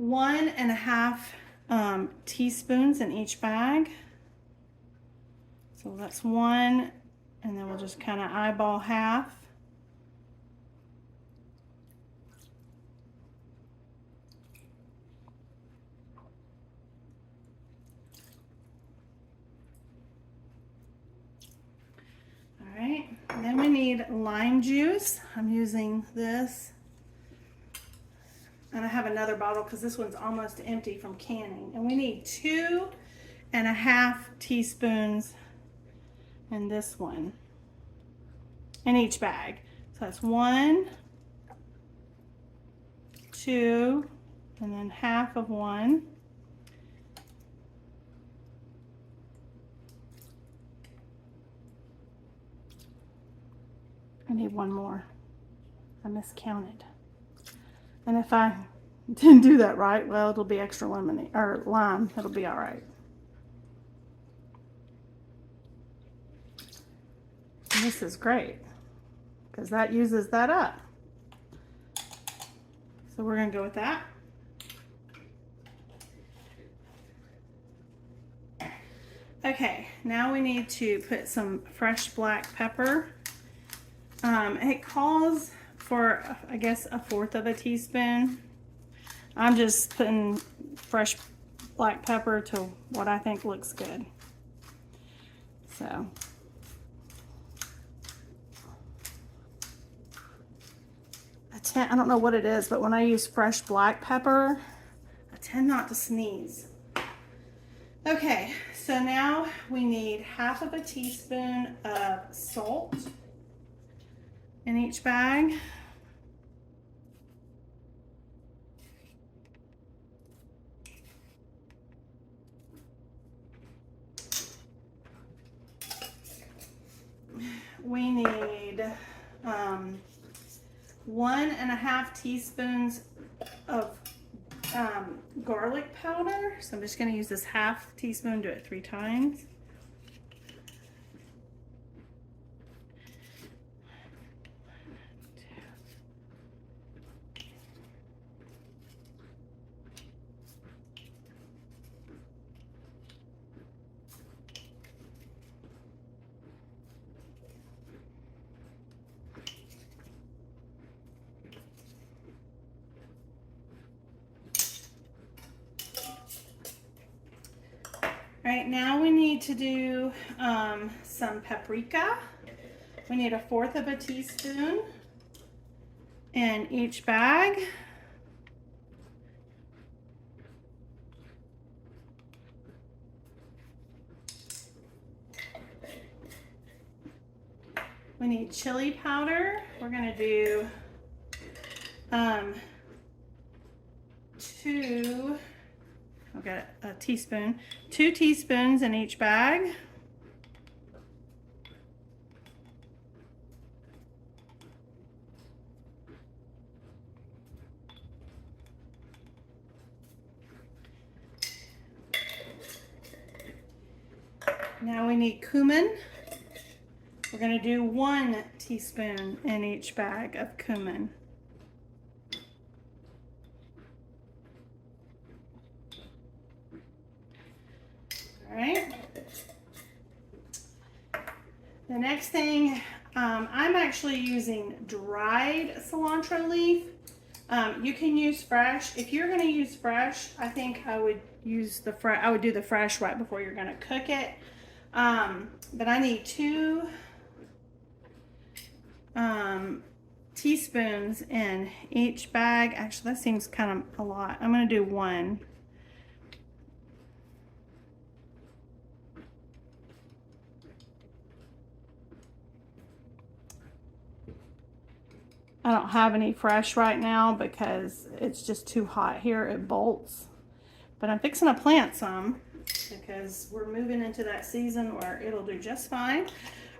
1.5 teaspoons in each bag. So that's 1, and then we'll just kind of eyeball half. All right, and then we need lime juice. I'm using this. And I have another bottle because this one's almost empty from canning. And we need 2.5 teaspoons in this one, in each bag. So that's 1, 2, and then half of 1. I need 1 more. I miscounted. And if I didn't do that right, well, it'll be extra lemonade or lime. It'll be all right. And this is great because that uses that up. So we're going to go with that. Okay, now we need to put some fresh black pepper. It calls for, I guess, 1/4 teaspoon. I'm just putting fresh black pepper to what I think looks good. So I don't know what it is, but when I use fresh black pepper, I tend not to sneeze. Okay, so now we need 1/2 teaspoon of salt in each bag. We need 1.5 teaspoons of garlic powder. So I'm just going to use this 1/2 teaspoon, do it 3 times. All right, now we need to do some paprika. We need 1/4 teaspoon in each bag. We need chili powder. We're gonna do 2, I've got a teaspoon, 2 teaspoons in each bag. Now we need cumin. We're going to do 1 teaspoon in each bag of cumin. All right. The next thing, I'm actually using dried cilantro leaf. You can use fresh. If you're going to use fresh, I think I would use I would do the fresh right before you're going to cook it. But I need 2 teaspoons in each bag. Actually, that seems kind of a lot. I'm going to do 1. I don't have any fresh right now because it's just too hot here. It bolts. But I'm fixing to plant some because we're moving into that season where it'll do just fine.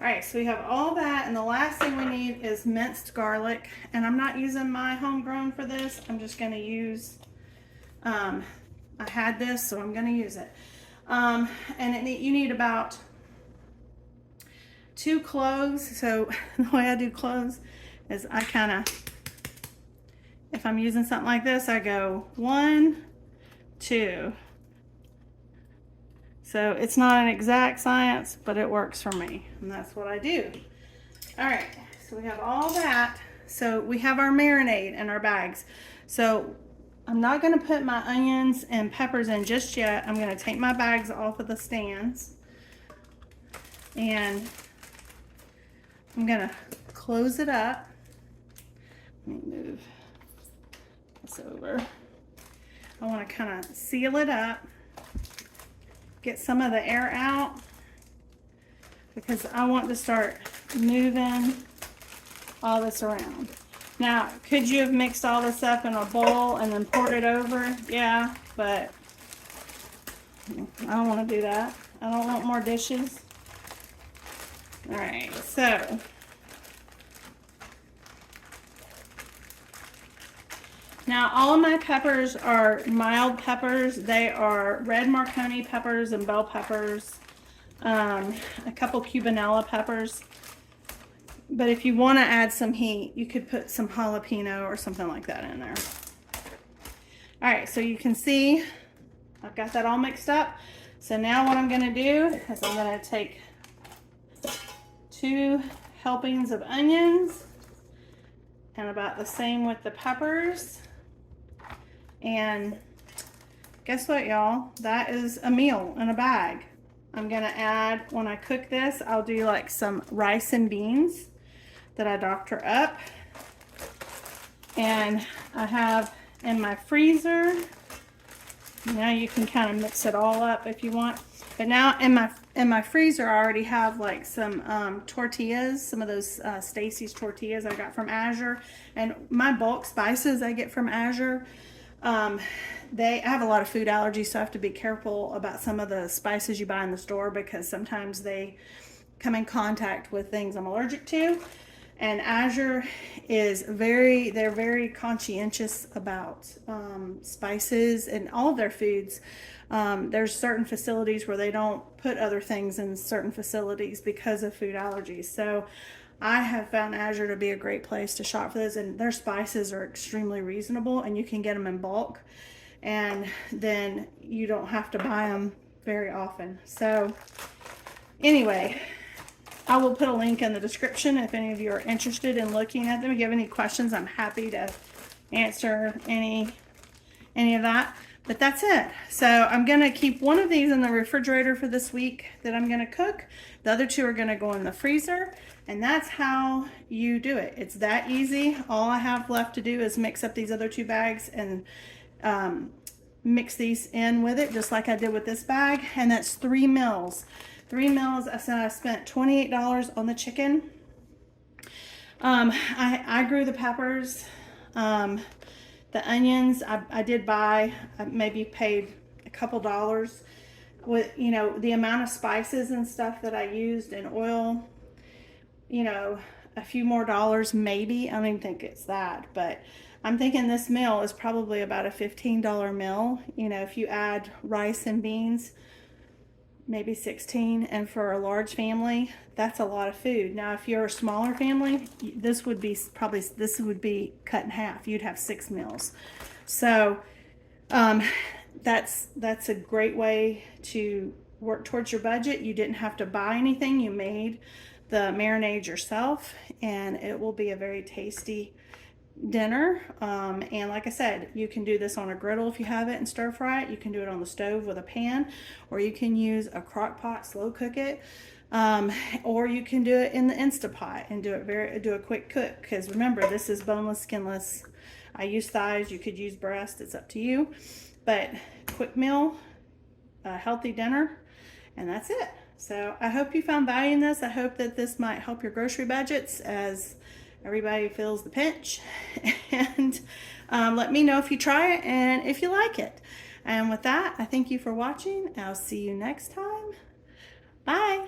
All right, so we have all that, and the last thing we need is minced garlic. And I'm not using my homegrown for this. I'm just going to use, I had this, so I'm going to use it. And you need about 2 cloves. So the way I do cloves is I kind of if I'm using something like this, I go 1, 2. So it's not an exact science, but it works for me, and that's what I do. All right, so we have all that. So we have our marinade in our bags. So I'm not gonna put my onions and peppers in just yet. I'm gonna take my bags off of the stands, and I'm gonna close it up. Let me move this over. I wanna kind of seal it up, get some of the air out, because I want to start moving all this around. Now, could you have mixed all this up in a bowl and then poured it over? Yeah, but I don't want to do that. I don't want more dishes. All right, so now all of my peppers are mild peppers. They are red Marconi peppers and bell peppers, a couple cubanella peppers. But if you want to add some heat, you could put some jalapeno or something like that in there. All right, so you can see I've got that all mixed up. So now what I'm going to do is I'm going to take 2 helpings of onions, and about the same with the peppers. And guess what, y'all? That is a meal in a bag. I'm going to add, when I cook this, I'll do like some rice and beans that I doctor up, and I have in my freezer. Now you can kind of mix it all up if you want, but now in my freezer I already have like some tortillas, some of those Stacy's tortillas I got from Azure, and my bulk spices I get from Azure. I have a lot of food allergies, so I have to be careful about some of the spices you buy in the store, because sometimes they come in contact with things I'm allergic to. And Azure is they're very conscientious about spices and all of their foods. There's certain facilities where they don't put other things in certain facilities because of food allergies. So I have found Azure to be a great place to shop for those, and their spices are extremely reasonable, and you can get them in bulk, and then you don't have to buy them very often. So anyway, I will put a link in the description if any of you are interested in looking at them. If you have any questions, I'm happy to answer any of that. But that's it. So I'm going to keep one of these in the refrigerator for this week that I'm going to cook. The other 2 are going to go in the freezer. And that's how you do it. It's that easy. All I have left to do is mix up these other 2 bags and mix these in with it, just like I did with this bag. And that's 3 meals. 3 meals. I said I spent $28 on the chicken. I grew the peppers. The onions, I did buy. I maybe paid a couple dollars. With, you know, the amount of spices and stuff that I used, and oil, you know, a few more dollars maybe. I don't even think it's that, but I'm thinking this meal is probably about a $15 meal. You know, if you add rice and beans, maybe 16, and for a large family, that's a lot of food. Now if you're a smaller family, this would be cut in half. You'd have 6 meals. So that's a great way to work towards your budget. You didn't have to buy anything. You made the marinade yourself, and it will be a very tasty dinner. And like I said, you can do this on a griddle if you have it and stir fry it. You can do it on the stove with a pan, or you can use a crock pot, slow cook it, or you can do it in the Instapot and do a quick cook, because remember, this is boneless, skinless. I use thighs, you could use breast, it's up to you. But quick meal, a healthy dinner, and that's it. So I hope you found value in this. I hope that this might help your grocery budgets as everybody feels the pinch. And let me know if you try it and if you like it. And with that, I thank you for watching. I'll see you next time. Bye.